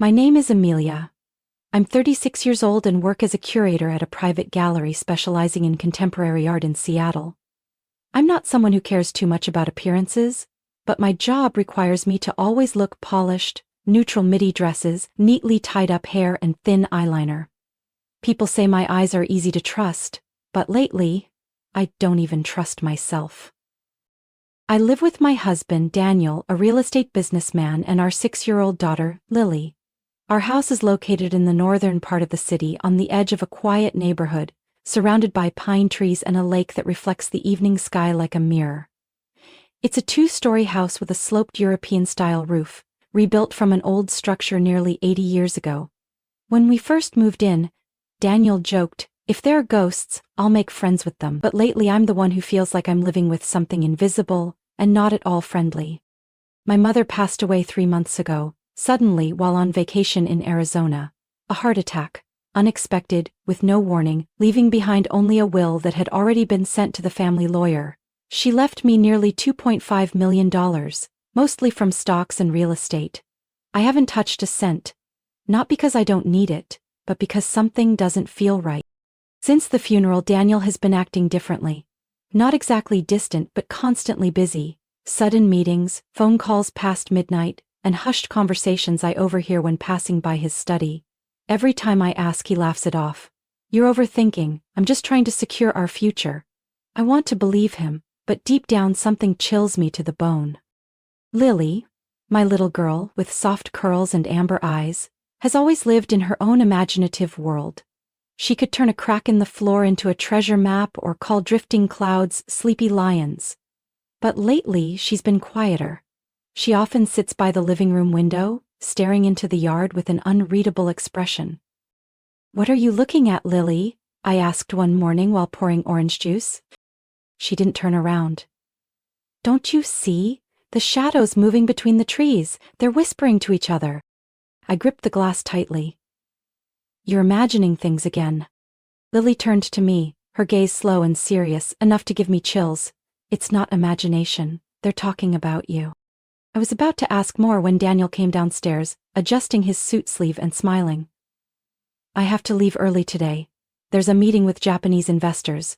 My name is Amelia. I'm 36 years old and work as a curator at a private gallery specializing in contemporary art in Seattle. I'm not someone who cares too much about appearances, but my job requires me to always look polished, neutral midi dresses, neatly tied up hair and thin eyeliner. People say my eyes are easy to trust, but lately, I don't even trust myself. I live with my husband, Daniel, a real estate businessman, and our 6-year-old daughter, Lily. Our house is located in the northern part of the city on the edge of a quiet neighborhood, surrounded by pine trees and a lake that reflects the evening sky like a mirror. It's a 2-story house with a sloped European-style roof, rebuilt from an old structure nearly 80 years ago. When we first moved in, Daniel joked, "If there are ghosts, I'll make friends with them," but lately I'm the one who feels like I'm living with something invisible and not at all friendly. My mother passed away 3 months ago, suddenly while on vacation in Arizona. A heart attack, unexpected, with no warning, leaving behind only a will that had already been sent to the family lawyer. She left me nearly $2.5 million, mostly from stocks and real estate. I haven't touched a cent. Not because I don't need it, but because something doesn't feel right. Since the funeral, Daniel has been acting differently. Not exactly distant, but constantly busy. Sudden meetings, phone calls past midnight, and hushed conversations I overhear when passing by his study. Every time I ask, he laughs it off. "You're overthinking, I'm just trying to secure our future." I want to believe him, but deep down something chills me to the bone. Lily, my little girl with soft curls and amber eyes, has always lived in her own imaginative world. She could turn a crack in the floor into a treasure map or call drifting clouds sleepy lions. But lately she's been quieter. She often sits by the living room window, staring into the yard with an unreadable expression. "What are you looking at, Lily?" I asked one morning while pouring orange juice. She didn't turn around. "Don't you see? The shadows moving between the trees, they're whispering to each other." I gripped the glass tightly. "You're imagining things again." Lily turned to me, her gaze slow and serious, enough to give me chills. "It's not imagination, they're talking about you." I was about to ask more when Daniel came downstairs, adjusting his suit sleeve and smiling. "I have to leave early today. There's a meeting with Japanese investors.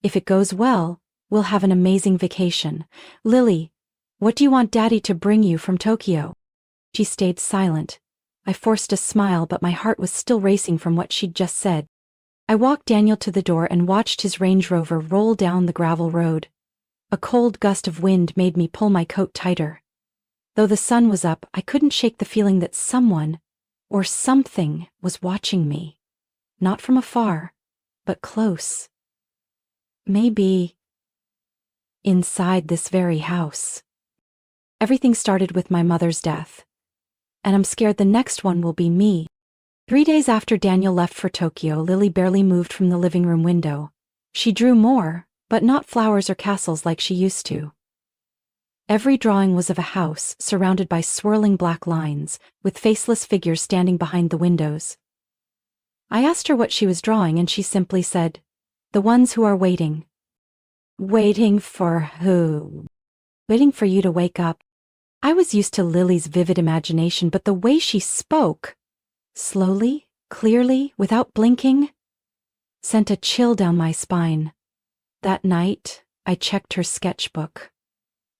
If it goes well, we'll have an amazing vacation. Lily, what do you want Daddy to bring you from Tokyo?" She stayed silent. I forced a smile, but my heart was still racing from what she'd just said. I walked Daniel to the door and watched his Range Rover roll down the gravel road. A cold gust of wind made me pull my coat tighter. Though the sun was up, I couldn't shake the feeling that someone, or something, was watching me. Not from afar, but close. Maybe inside this very house. Everything started with my mother's death. And I'm scared the next one will be me. 3 days after Daniel left for Tokyo, Lily barely moved from the living room window. She drew more, but not flowers or castles like she used to. Every drawing was of a house surrounded by swirling black lines, with faceless figures standing behind the windows. I asked her what she was drawing and she simply said, "The ones who are waiting." "Waiting for who?" "Waiting for you to wake up." I was used to Lily's vivid imagination, but the way she spoke, slowly, clearly, without blinking, sent a chill down my spine. That night, I checked her sketchbook.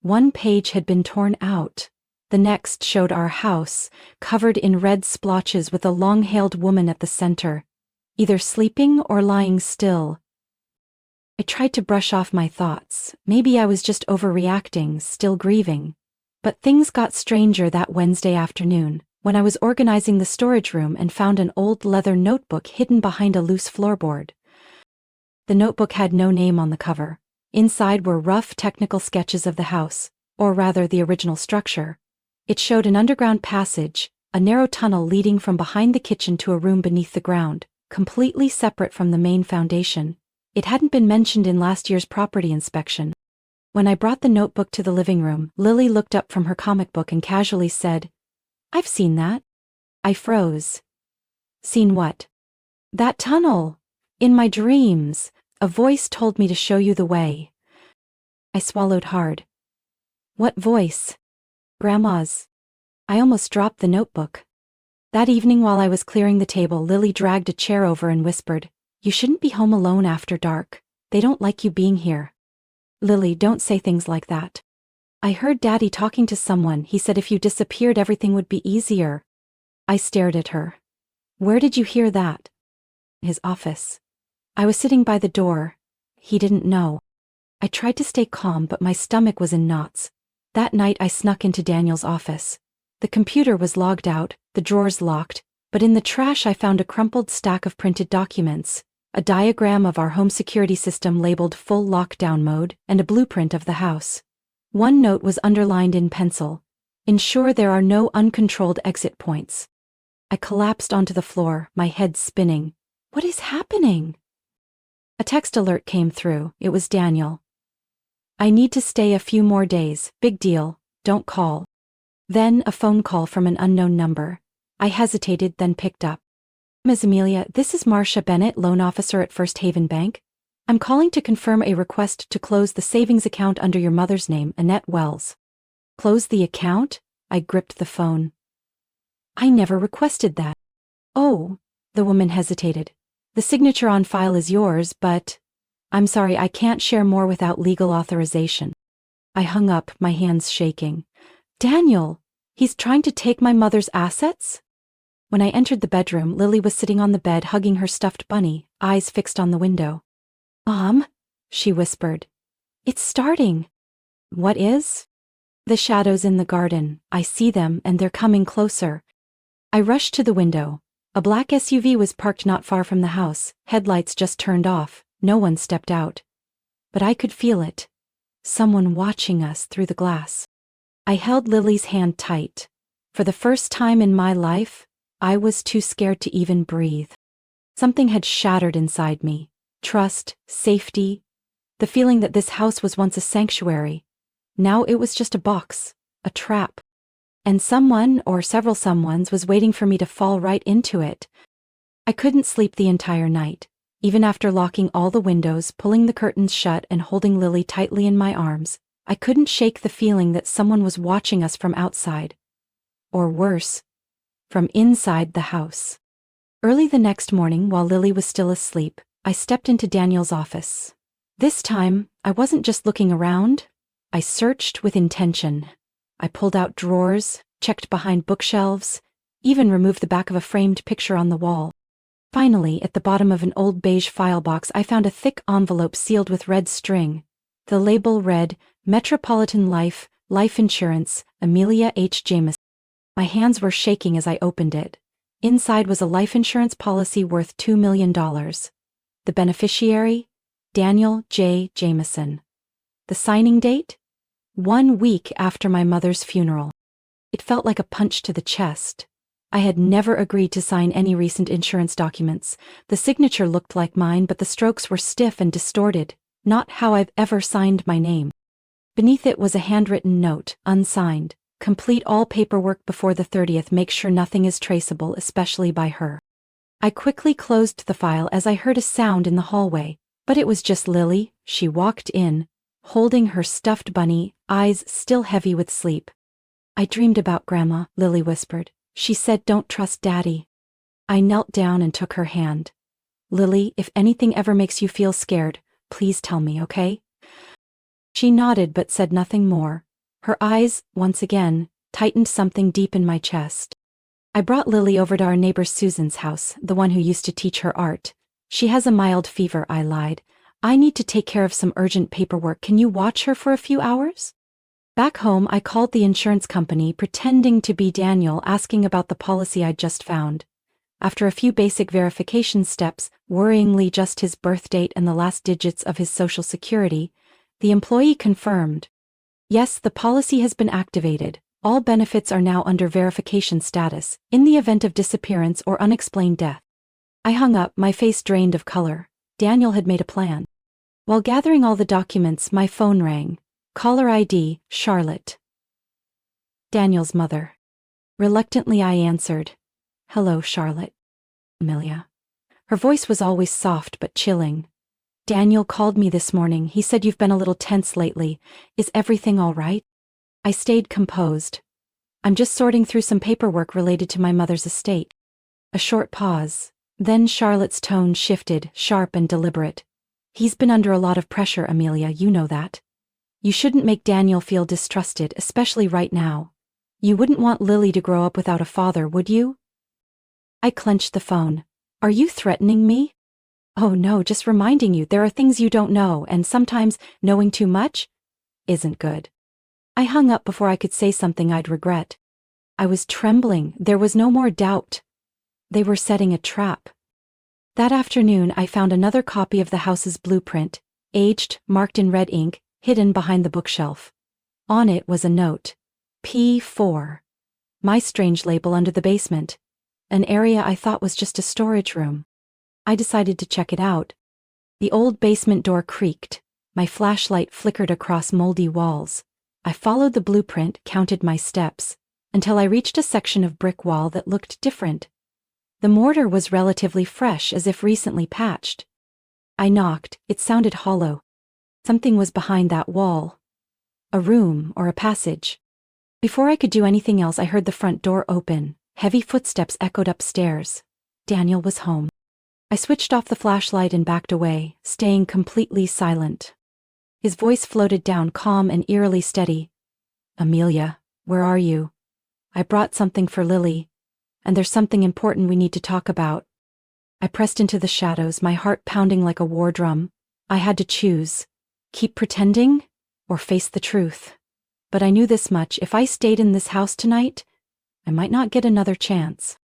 One page had been torn out. The next showed our house, covered in red splotches with a long-hailed woman at the center, either sleeping or lying still. I tried to brush off my thoughts. Maybe I was just overreacting, still grieving. But things got stranger that Wednesday afternoon, when I was organizing the storage room and found an old leather notebook hidden behind a loose floorboard. The notebook had no name on the cover. Inside were rough technical sketches of the house, or rather the original structure. It showed an underground passage, a narrow tunnel leading from behind the kitchen to a room beneath the ground, completely separate from the main foundation. It hadn't been mentioned in last year's property inspection. When I brought the notebook to the living room, Lily looked up from her comic book and casually said, "I've seen that." I froze. "Seen what?" "That tunnel. In my dreams. A voice told me to show you the way." I swallowed hard. "What voice?" "Grandma's." I almost dropped the notebook. That evening while I was clearing the table, Lily dragged a chair over and whispered, "You shouldn't be home alone after dark. They don't like you being here." "Lily, don't say things like that. I heard Daddy talking to someone. He said if you disappeared everything would be easier." I stared at her. "Where did you hear that?" "His office. I was sitting by the door. He didn't know." I tried to stay calm, but my stomach was in knots. That night I snuck into Daniel's office. The computer was logged out, the drawers locked, but in the trash I found a crumpled stack of printed documents, a diagram of our home security system labeled full lockdown mode, and a blueprint of the house. One note was underlined in pencil: "Ensure there are no uncontrolled exit points." I collapsed onto the floor, my head spinning. What is happening? A text alert came through. It was Daniel. "I need to stay a few more days. Big deal. Don't call." Then a phone call from an unknown number. I hesitated, then picked up. "Ms. Amelia, this is Marcia Bennett, loan officer at First Haven Bank. I'm calling to confirm a request to close the savings account under your mother's name, Annette Wells." "Close the account?" I gripped the phone. "I never requested that." "Oh," the woman hesitated. "The signature on file is yours, but I'm sorry, I can't share more without legal authorization." I hung up, my hands shaking. "Daniel, he's trying to take my mother's assets?" When I entered the bedroom, Lily was sitting on the bed hugging her stuffed bunny, eyes fixed on the window. "Mom," she whispered. "It's starting." "What is?" "The shadows in the garden. I see them, and they're coming closer." I rushed to the window. A black SUV was parked not far from the house, headlights just turned off, no one stepped out. But I could feel it. Someone watching us through the glass. I held Lily's hand tight. For the first time in my life, I was too scared to even breathe. Something had shattered inside me. Trust, safety, the feeling that this house was once a sanctuary. Now it was just a box, a trap. And someone, or several someones, was waiting for me to fall right into it. I couldn't sleep the entire night. Even after locking all the windows, pulling the curtains shut, and holding Lily tightly in my arms, I couldn't shake the feeling that someone was watching us from outside. Or worse, from inside the house. Early the next morning, while Lily was still asleep, I stepped into Daniel's office. This time, I wasn't just looking around. I searched with intention. I pulled out drawers, checked behind bookshelves, even removed the back of a framed picture on the wall. Finally, at the bottom of an old beige file box, I found a thick envelope sealed with red string. The label read, "Metropolitan Life, Life Insurance, Amelia H. Jameson." My hands were shaking as I opened it. Inside was a life insurance policy worth $2 million. The beneficiary? Daniel J. Jameson. The signing date? 1 week after my mother's funeral. It felt like a punch to the chest. I had never agreed to sign any recent insurance documents. The signature looked like mine, but the strokes were stiff and distorted, not how I've ever signed my name. Beneath it was a handwritten note, unsigned. "Complete all paperwork before the 30th. Make sure nothing is traceable, especially by her." I quickly closed the file as I heard a sound in the hallway, but it was just Lily. She walked in, holding her stuffed bunny, eyes still heavy with sleep. "I dreamed about Grandma," Lily whispered. "She said don't trust Daddy." I knelt down and took her hand. "Lily, if anything ever makes you feel scared, please tell me, okay?" She nodded but said nothing more. Her eyes, once again, tightened something deep in my chest. I brought Lily over to our neighbor Susan's house, the one who used to teach her art. "She has a mild fever," I lied. "I need to take care of some urgent paperwork. Can you watch her for a few hours?" Back home, I called the insurance company, pretending to be Daniel, asking about the policy I'd just found. After a few basic verification steps, worryingly just his birth date and the last digits of his social security, the employee confirmed. "Yes, the policy has been activated. All benefits are now under verification status, in the event of disappearance or unexplained death." I hung up, my face drained of color. Daniel had made a plan. While gathering all the documents, my phone rang. Caller ID, Charlotte. Daniel's mother. Reluctantly I answered. "Hello, Charlotte." "Amelia." Her voice was always soft but chilling. "Daniel called me this morning. He said you've been a little tense lately. Is everything all right?" I stayed composed. I'm just sorting through some paperwork related to my mother's estate. A short pause. Then Charlotte's tone shifted, sharp and deliberate. He's been under a lot of pressure, Amelia, you know that. You shouldn't make Daniel feel distrusted, especially right now. You wouldn't want Lily to grow up without a father, would you? I clenched the phone. Are you threatening me? Oh no, just reminding you there are things you don't know, and sometimes knowing too much isn't good. I hung up before I could say something I'd regret. I was trembling, there was no more doubt. They were setting a trap. That afternoon I found another copy of the house's blueprint, aged, marked in red ink, hidden behind the bookshelf. On it was a note. P4. My strange label under the basement. An area I thought was just a storage room. I decided to check it out. The old basement door creaked. My flashlight flickered across moldy walls. I followed the blueprint, counted my steps, until I reached a section of brick wall that looked different. The mortar was relatively fresh, as if recently patched. I knocked. It sounded hollow. Something was behind that wall. A room or a passage. Before I could do anything else, I heard the front door open. Heavy footsteps echoed upstairs. Daniel was home. I switched off the flashlight and backed away, staying completely silent. His voice floated down, calm and eerily steady. Amelia, where are you? I brought something for Lily, and there's something important we need to talk about. I pressed into the shadows, my heart pounding like a war drum. I had to choose. Keep pretending or face the truth. But I knew this much: if I stayed in this house tonight, I might not get another chance.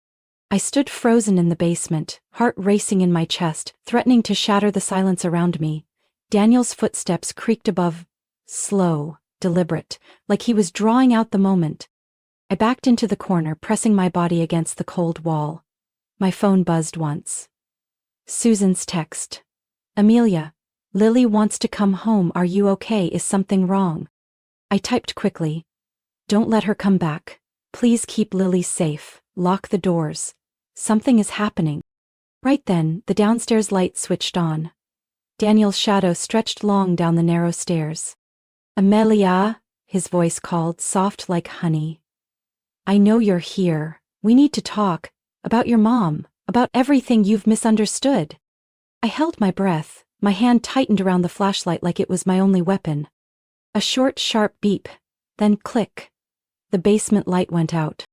I stood frozen in the basement, heart racing in my chest, threatening to shatter the silence around me. Daniel's footsteps creaked above, slow, deliberate, like he was drawing out the moment. I backed into the corner, pressing my body against the cold wall. My phone buzzed once. Susan's text. Amelia, Lily wants to come home. Are you okay? Is something wrong? I typed quickly. Don't let her come back. Please keep Lily safe. Lock the doors. Something is happening. Right then, the downstairs light switched on. Daniel's shadow stretched long down the narrow stairs. Amelia, his voice called, soft like honey. I know you're here. We need to talk. About your mom. About everything you've misunderstood. I held my breath. My hand tightened around the flashlight like it was my only weapon. A short, sharp beep. Then click. The basement light went out.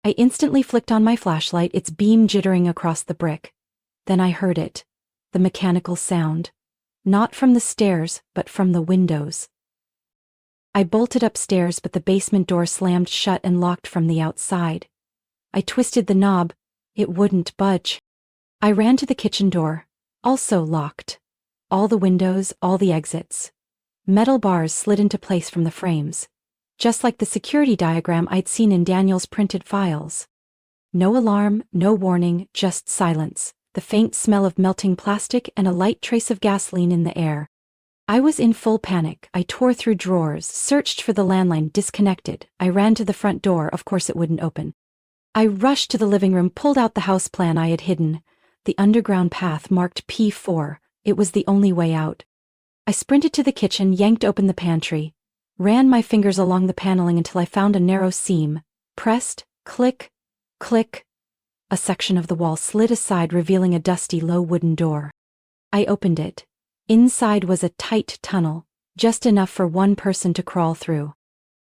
I instantly flicked on my flashlight, its beam jittering across the brick. Then I heard it. The mechanical sound. Not from the stairs, but from the windows. I bolted upstairs, but the basement door slammed shut and locked from the outside. I twisted the knob. It wouldn't budge. I ran to the kitchen door. Also locked. All the windows, all the exits. Metal bars slid into place from the frames, just like the security diagram I'd seen in Daniel's printed files. No alarm, no warning, just silence, the faint smell of melting plastic and a light trace of gasoline in the air. I was in full panic. I tore through drawers, searched for the landline, disconnected. I ran to the front door, of course it wouldn't open. I rushed to the living room, pulled out the house plan I had hidden. The underground path marked P4. It was the only way out. I sprinted to the kitchen, yanked open the pantry, ran my fingers along the paneling until I found a narrow seam, pressed, click, click. A section of the wall slid aside, revealing a dusty, low wooden door. I opened it. Inside was a tight tunnel, just enough for one person to crawl through.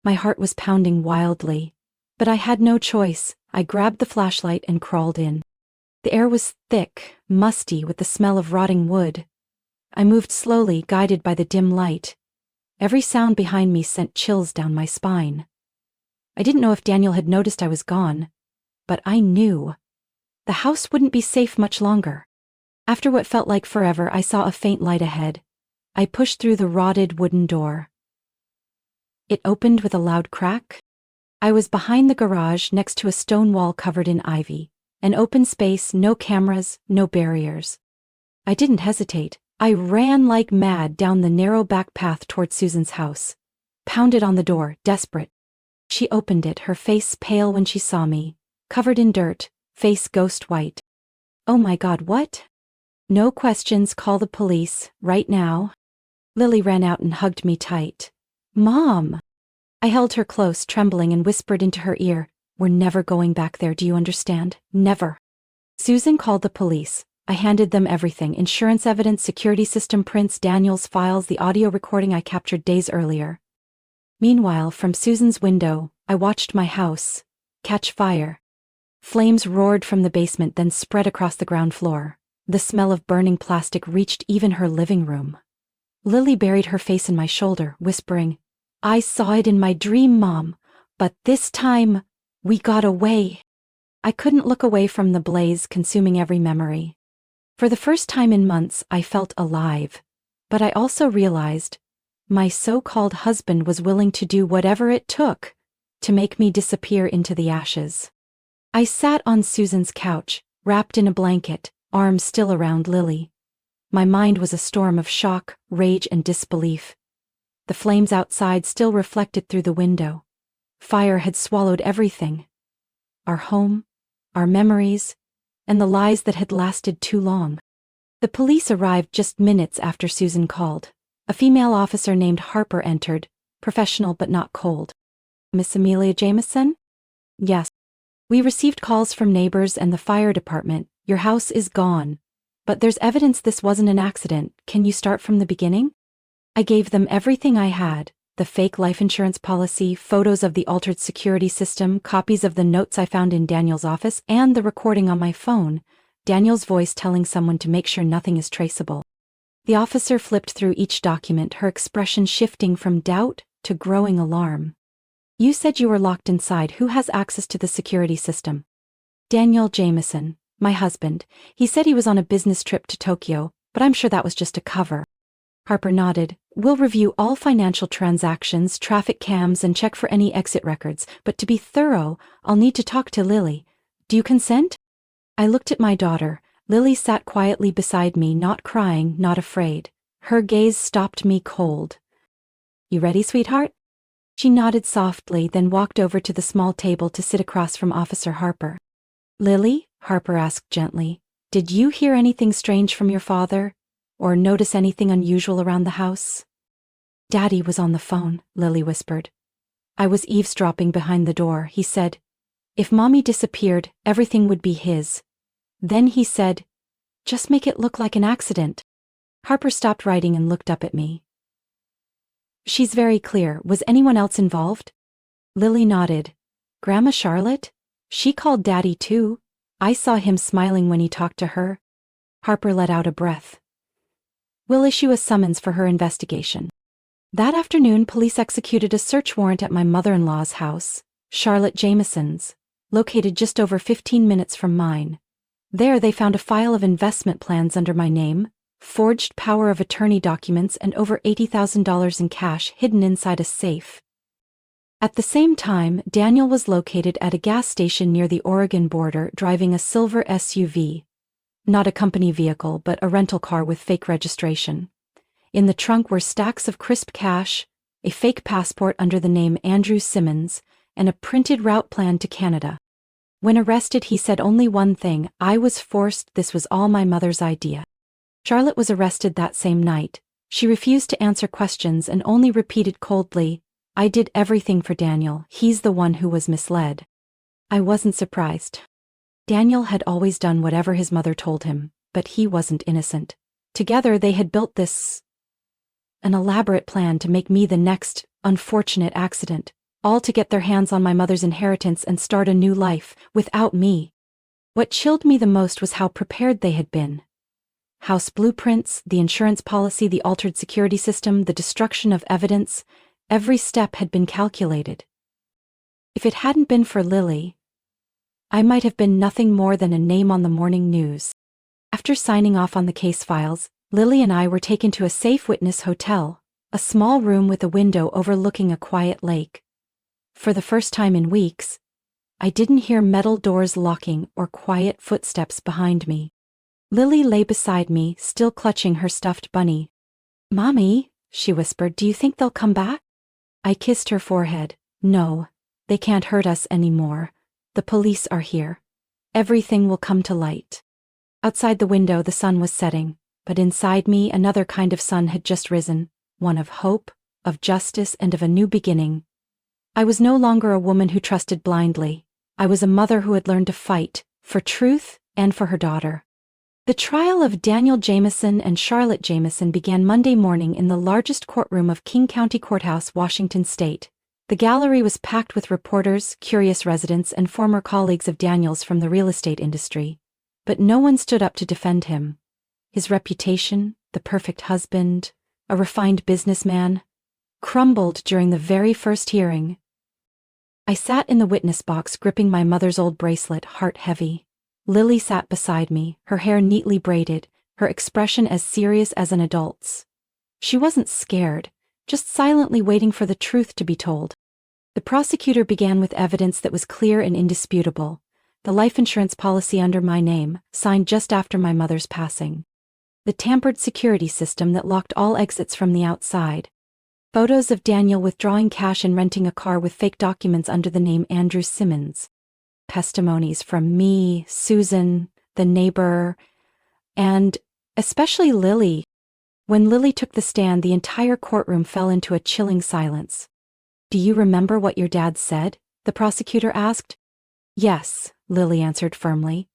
My heart was pounding wildly, but I had no choice. I grabbed the flashlight and crawled in. The air was thick, musty, with the smell of rotting wood. I moved slowly, guided by the dim light. Every sound behind me sent chills down my spine. I didn't know if Daniel had noticed I was gone, but I knew. The house wouldn't be safe much longer. After what felt like forever, I saw a faint light ahead. I pushed through the rotted wooden door. It opened with a loud crack. I was behind the garage, next to a stone wall covered in ivy. An open space, no cameras, no barriers. I didn't hesitate. I ran like mad down the narrow back path toward Susan's house. Pounded on the door, desperate. She opened it, her face pale when she saw me. Covered in dirt, face ghost white. Oh my God, what? No questions, call the police, right now. Lily ran out and hugged me tight. Mom! I I held her close, trembling, and whispered into her ear, "We're never going back there, do you understand? Never." Susan called the police. I handed them everything: insurance evidence, security system prints, Daniel's files, the audio recording I captured days earlier. Meanwhile, from Susan's window, I watched my house catch fire. Flames roared from the basement, then spread across the ground floor. The smell of burning plastic reached even her living room. Lily buried her face in my shoulder, whispering, "I saw it in my dream, Mom, but this time, we got away." I couldn't look away from the blaze consuming every memory. For the first time in months, I felt alive. But I also realized my so-called husband was willing to do whatever it took to make me disappear into the ashes. I sat on Susan's couch, wrapped in a blanket, arms still around Lily. My mind was a storm of shock, rage, and disbelief. The flames outside still reflected through the window. Fire had swallowed everything. Our home, our memories, and the lies that had lasted too long. The police arrived just minutes after Susan called. A female officer named Harper entered, professional but not cold. "Miss Amelia Jameson?" "Yes. We received calls from neighbors and the fire department. Your house is gone. But there's evidence this wasn't an accident. Can you start from the beginning?" I gave them everything I had: the fake life insurance policy, photos of the altered security system, copies of the notes I found in Daniel's office, and the recording on my phone, Daniel's voice telling someone to make sure nothing is traceable. The officer flipped through each document, her expression shifting from doubt to growing alarm. "You said you were locked inside. Who has access to the security system?" "Daniel Jameson, my husband. He said he was on a business trip to Tokyo, but I'm sure that was just a cover." Harper nodded. "We'll review all financial transactions, traffic cams, and check for any exit records, but to be thorough, I'll need to talk to Lily. Do you consent?" I looked at my daughter. Lily sat quietly beside me, not crying, not afraid. Her gaze stopped me cold. "You ready, sweetheart?" She nodded softly, then walked over to the small table to sit across from Officer Harper. "Lily," Harper asked gently, "did you hear anything strange from your father? Or notice anything unusual around the house?" "Daddy was on the phone," Lily whispered. "I was eavesdropping behind the door. He said, if Mommy disappeared, everything would be his. Then he said, just make it look like an accident." Harper stopped writing and looked up at me. "She's very clear. Was anyone else involved?" Lily nodded. "Grandma Charlotte? She called Daddy too. I saw him smiling when he talked to her." Harper let out a breath. "We'll issue a summons for her investigation." That afternoon, police executed a search warrant at my mother-in-law's house, Charlotte Jameson's, located just over 15 minutes from mine. There they found a file of investment plans under my name, forged power of attorney documents, and over $80,000 in cash hidden inside a safe. At the same time, Daniel was located at a gas station near the Oregon border, driving a silver SUV. Not a company vehicle, but a rental car with fake registration. In the trunk were stacks of crisp cash, a fake passport under the name Andrew Simmons, and a printed route plan to Canada. When arrested, he said only one thing: "I was forced. This was all my mother's idea." Charlotte was arrested that same night. She refused to answer questions and only repeated coldly, "I did everything for Daniel. He's the one who was misled." I wasn't surprised. Daniel had always done whatever his mother told him, but he wasn't innocent. Together they had built an elaborate plan to make me the next unfortunate accident, all to get their hands on my mother's inheritance and start a new life without me. What chilled me the most was how prepared they had been. House blueprints, the insurance policy, the altered security system, the destruction of evidence, every step had been calculated. If it hadn't been for Lily, I might have been nothing more than a name on the morning news. After signing off on the case files, Lily and I were taken to a safe witness hotel, a small room with a window overlooking a quiet lake. For the first time in weeks, I didn't hear metal doors locking or quiet footsteps behind me. Lily lay beside me, still clutching her stuffed bunny. "Mommy," she whispered, "do you think they'll come back?" I kissed her forehead. "No, they can't hurt us anymore. The police are here. Everything will come to light." Outside the window, the sun was setting, but inside me, another kind of sun had just risen, one of hope, of justice, and of a new beginning. I was no longer a woman who trusted blindly. I was a mother who had learned to fight, for truth and for her daughter. The trial of Daniel Jameson and Charlotte Jameson began Monday morning in the largest courtroom of King County Courthouse, Washington State. The gallery was packed with reporters, curious residents, and former colleagues of Daniel's from the real estate industry. But no one stood up to defend him. His reputation, the perfect husband, a refined businessman, crumbled during the very first hearing. I sat in the witness box gripping my mother's old bracelet, heart heavy. Lily sat beside me, her hair neatly braided, her expression as serious as an adult's. She wasn't scared, just silently waiting for the truth to be told. The prosecutor began with evidence that was clear and indisputable: the life insurance policy under my name, signed just after my mother's passing. The tampered security system that locked all exits from the outside. Photos of Daniel withdrawing cash and renting a car with fake documents under the name Andrew Simmons. Testimonies from me, Susan, the neighbor, and especially Lily. When Lily took the stand, the entire courtroom fell into a chilling silence. "Do you remember what your dad said?" the prosecutor asked. "Yes," Lily answered firmly.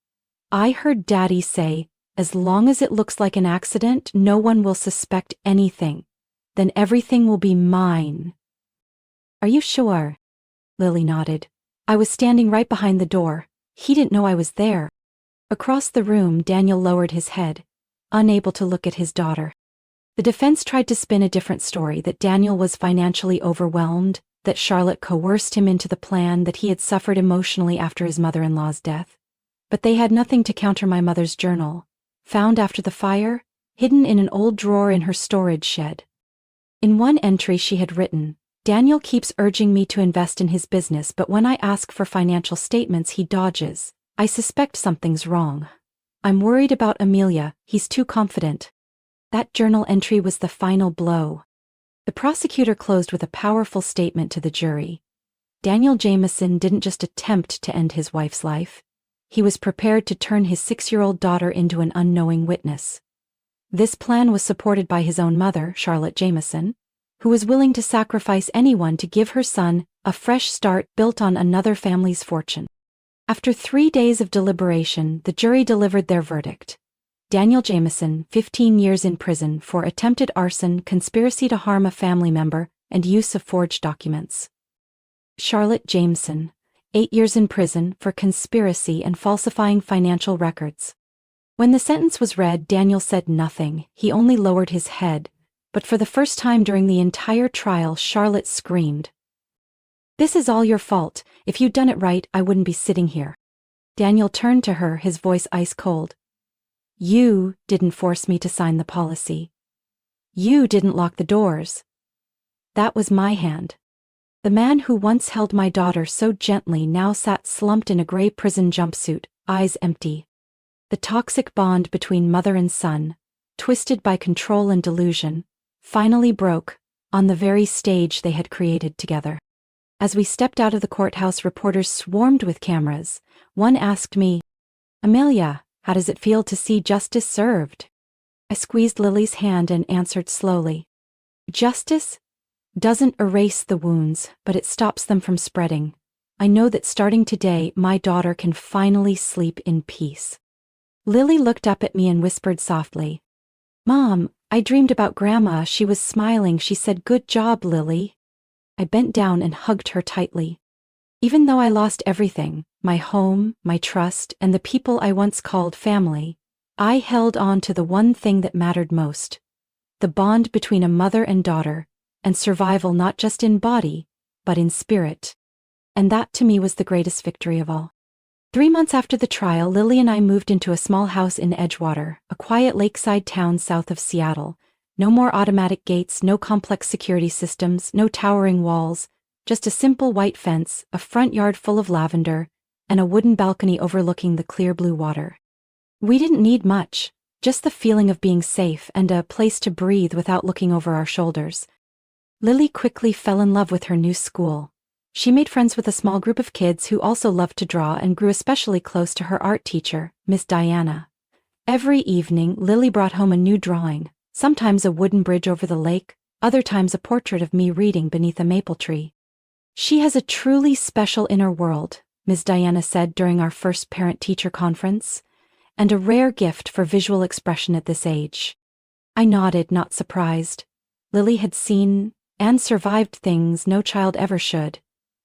"I heard Daddy say, as long as it looks like an accident, no one will suspect anything. Then everything will be mine." "Are you sure?" Lily nodded. "I was standing right behind the door. He didn't know I was there." Across the room, Daniel lowered his head, unable to look at his daughter. The defense tried to spin a different story: that Daniel was financially overwhelmed, that Charlotte coerced him into the plan, that he had suffered emotionally after his mother-in-law's death. But they had nothing to counter my mother's journal, found after the fire, hidden in an old drawer in her storage shed. In one entry she had written, "Daniel keeps urging me to invest in his business, but when I ask for financial statements he dodges. I suspect something's wrong. I'm worried about Amelia, he's too confident." That journal entry was the final blow. The prosecutor closed with a powerful statement to the jury. Daniel Jameson didn't just attempt to end his wife's life. He was prepared to turn his 6-year-old daughter into an unknowing witness. This plan was supported by his own mother, Charlotte Jameson, who was willing to sacrifice anyone to give her son a fresh start built on another family's fortune. After 3 days of deliberation, the jury delivered their verdict. Daniel Jameson, 15 years in prison for attempted arson, conspiracy to harm a family member, and use of forged documents. Charlotte Jameson, 8 years in prison for conspiracy and falsifying financial records. When the sentence was read, Daniel said nothing. He only lowered his head. But for the first time during the entire trial, Charlotte screamed, "This is all your fault. If you'd done it right, I wouldn't be sitting here." Daniel turned to her, his voice ice cold. "You didn't force me to sign the policy. You didn't lock the doors. That was my hand." The man who once held my daughter so gently now sat slumped in a gray prison jumpsuit, eyes empty. The toxic bond between mother and son, twisted by control and delusion, finally broke on the very stage they had created together. As we stepped out of the courthouse, reporters swarmed with cameras. One asked me, "Amelia, how does it feel to see justice served?" I squeezed Lily's hand and answered slowly, "Justice doesn't erase the wounds, but it stops them from spreading. I know that starting today, my daughter can finally sleep in peace." Lily looked up at me and whispered softly, "Mom, I dreamed about Grandma." She was smiling. She said, "Good job, Lily." I bent down and hugged her tightly. Even though I lost everything, my home, my trust, and the people I once called family, I held on to the one thing that mattered most: the bond between a mother and daughter, and survival not just in body, but in spirit. And that to me was the greatest victory of all. 3 months after the trial, Lily and I moved into a small house in Edgewater, a quiet lakeside town south of Seattle. No more automatic gates, no complex security systems, no towering walls, just a simple white fence, a front yard full of lavender, and a wooden balcony overlooking the clear blue water. We didn't need much, just the feeling of being safe and a place to breathe without looking over our shoulders. Lily quickly fell in love with her new school. She made friends with a small group of kids who also loved to draw and grew especially close to her art teacher, Miss Diana. Every evening, Lily brought home a new drawing, sometimes a wooden bridge over the lake, other times a portrait of me reading beneath a maple tree. She has a truly special inner world, Ms. Diana said during our first parent-teacher conference, and a rare gift for visual expression at this age. I nodded, not surprised. Lily had seen and survived things no child ever should.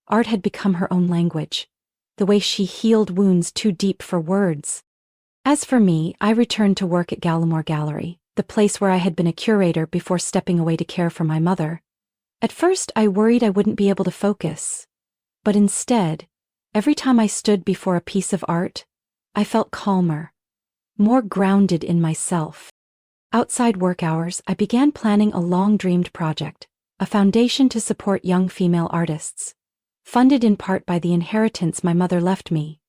Art had become her own language, the way she healed wounds too deep for words. As for me, I returned to work at Gallimore Gallery, the place where I had been a curator before stepping away to care for my mother. At first, I worried I wouldn't be able to focus. But instead, every time I stood before a piece of art, I felt calmer, more grounded in myself. Outside work hours, I began planning a long-dreamed project, a foundation to support young female artists, funded in part by the inheritance my mother left me.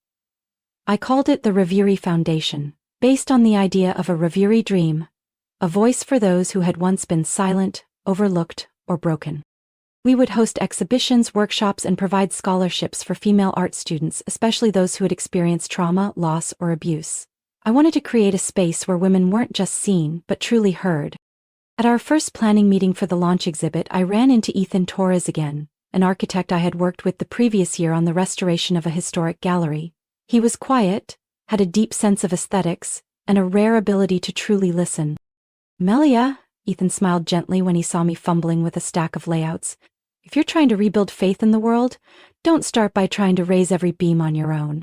I called it the Reverie Foundation, based on the idea of a reverie dream, a voice for those who had once been silent, overlooked, or broken. We would host exhibitions, workshops, and provide scholarships for female art students, especially those who had experienced trauma, loss, or abuse. I wanted to create a space where women weren't just seen, but truly heard. At our first planning meeting for the launch exhibit, I ran into Ethan Torres again, an architect I had worked with the previous year on the restoration of a historic gallery. He was quiet, had a deep sense of aesthetics, and a rare ability to truly listen. "Melia," Ethan smiled gently when he saw me fumbling with a stack of layouts. "If you're trying to rebuild faith in the world, don't start by trying to raise every beam on your own."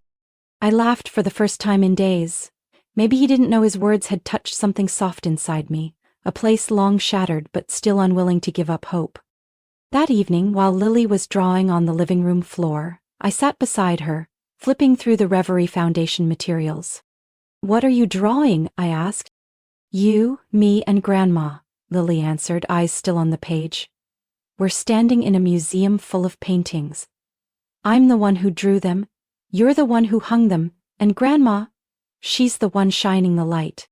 I laughed for the first time in days. Maybe he didn't know his words had touched something soft inside me, a place long shattered but still unwilling to give up hope. That evening, while Lily was drawing on the living room floor, I sat beside her, flipping through the Reverie Foundation materials. "What are you drawing?" I asked. "You, me, and Grandma," Lily answered, eyes still on the page. "We're standing in a museum full of paintings. I'm the one who drew them, you're the one who hung them, and Grandma, she's the one shining the light."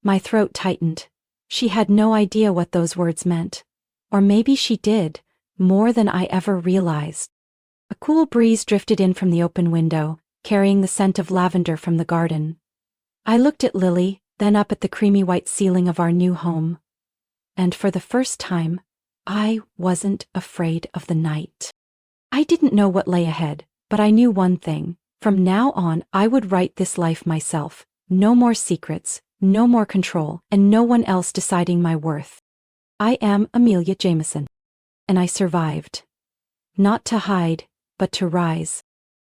My throat tightened. She had no idea what those words meant. Or maybe she did, more than I ever realized. A cool breeze drifted in from the open window, carrying the scent of lavender from the garden. I looked at Lily, then up at the creamy white ceiling of our new home. And for the first time, I wasn't afraid of the night. I didn't know what lay ahead, but I knew one thing. From now on, I would write this life myself. No more secrets, no more control, and no one else deciding my worth. I am Amelia Jameson. And I survived. Not to hide, but to rise.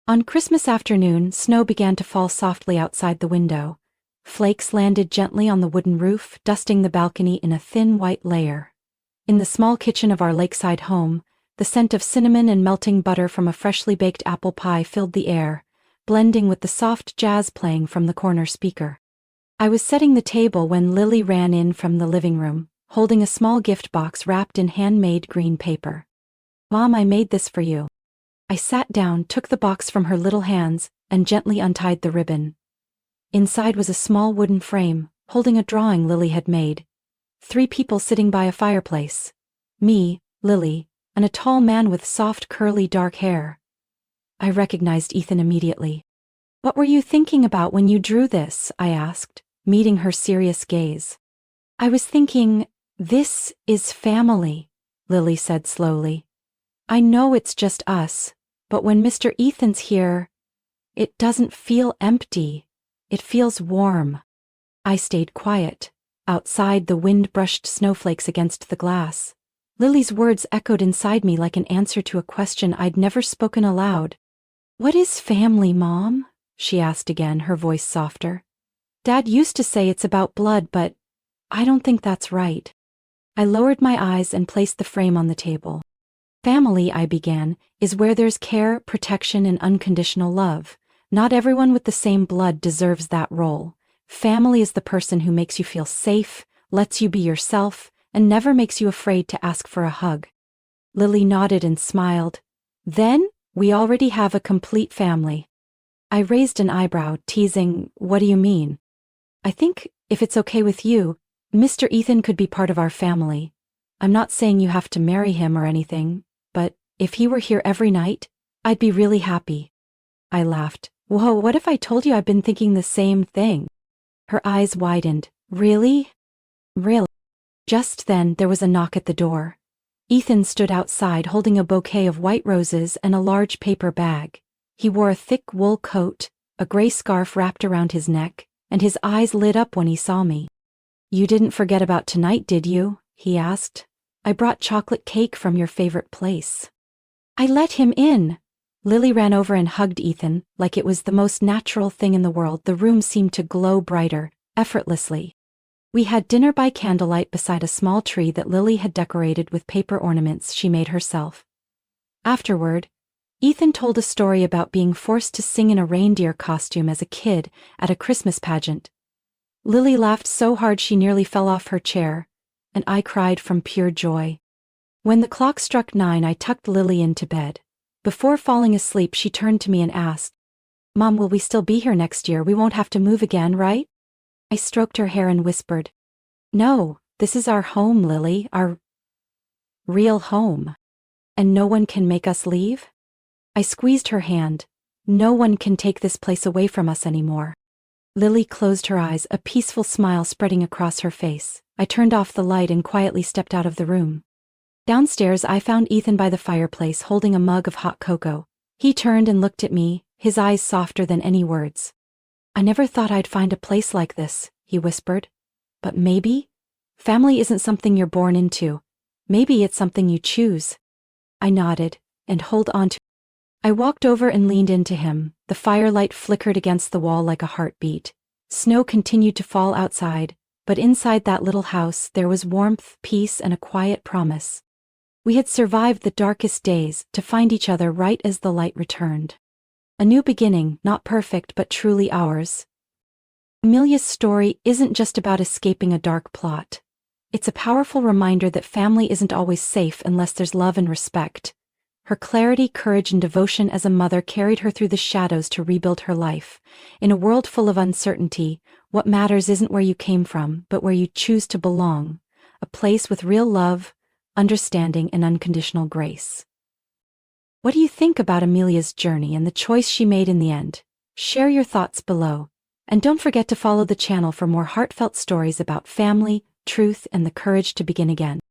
On Christmas afternoon, snow began to fall softly outside the window. Flakes landed gently on the wooden roof, dusting the balcony in a thin white layer. In the small kitchen of our lakeside home, the scent of cinnamon and melting butter from a freshly baked apple pie filled the air, blending with the soft jazz playing from the corner speaker. I was setting the table when Lily ran in from the living room, holding a small gift box wrapped in handmade green paper. "Mom, I made this for you." I sat down, took the box from her little hands, and gently untied the ribbon. Inside was a small wooden frame, holding a drawing Lily had made. 3 people sitting by a fireplace. Me, Lily, and a tall man with soft, curly, dark hair. I recognized Ethan immediately. "What were you thinking about when you drew this?" I asked, meeting her serious gaze. "I was thinking, this is family," Lily said slowly. "I know it's just us, but when Mr. Ethan's here, it doesn't feel empty. It feels warm." I stayed quiet. Outside, the wind brushed snowflakes against the glass. Lily's words echoed inside me like an answer to a question I'd never spoken aloud. "What is family, Mom?" she asked again, her voice softer. "Dad used to say it's about blood, but I don't think that's right." I lowered my eyes and placed the frame on the table. "Family," I began, "is where there's care, protection, and unconditional love. Not everyone with the same blood deserves that role. Family is the person who makes you feel safe, lets you be yourself, and never makes you afraid to ask for a hug." Lily nodded and smiled. "Then, we already have a complete family." I raised an eyebrow, teasing, "What do you mean?" "I think, if it's okay with you, Mr. Ethan could be part of our family. I'm not saying you have to marry him or anything, but if he were here every night, I'd be really happy." I laughed. "Whoa, what if I told you I've been thinking the same thing?" Her eyes widened. "Really?" "Really?" Just then, there was a knock at the door. Ethan stood outside holding a bouquet of white roses and a large paper bag. He wore a thick wool coat, a gray scarf wrapped around his neck, and his eyes lit up when he saw me. "You didn't forget about tonight, did you?" he asked. "I brought chocolate cake from your favorite place." I let him in. Lily ran over and hugged Ethan, like it was the most natural thing in the world. The room seemed to glow brighter, effortlessly. We had dinner by candlelight beside a small tree that Lily had decorated with paper ornaments she made herself. Afterward, Ethan told a story about being forced to sing in a reindeer costume as a kid at a Christmas pageant. Lily laughed so hard she nearly fell off her chair, and I cried from pure joy. When the clock struck 9, I tucked Lily into bed. Before falling asleep, she turned to me and asked, "Mom, will we still be here next year? We won't have to move again, right?" I stroked her hair and whispered, "No, this is our home, Lily, our real home. And no one can make us leave?" I squeezed her hand. "No one can take this place away from us anymore." Lily closed her eyes, a peaceful smile spreading across her face. I turned off the light and quietly stepped out of the room. Downstairs, I found Ethan by the fireplace holding a mug of hot cocoa. He turned and looked at me, his eyes softer than any words. "I never thought I'd find a place like this," he whispered. "But maybe? Family isn't something you're born into. Maybe it's something you choose." I nodded, and held on to. I walked over and leaned into him. The firelight flickered against the wall like a heartbeat. Snow continued to fall outside, but inside that little house there was warmth, peace, and a quiet promise. We had survived the darkest days to find each other right as the light returned. A new beginning, not perfect but truly ours. Amelia's story isn't just about escaping a dark plot. It's a powerful reminder that family isn't always safe unless there's love and respect. Her clarity, courage, and devotion as a mother carried her through the shadows to rebuild her life. In a world full of uncertainty, what matters isn't where you came from, but where you choose to belong. A place with real love, understanding, and unconditional grace. What do you think about Amelia's journey and the choice she made in the end? Share your thoughts below. And don't forget to follow the channel for more heartfelt stories about family, truth, and the courage to begin again.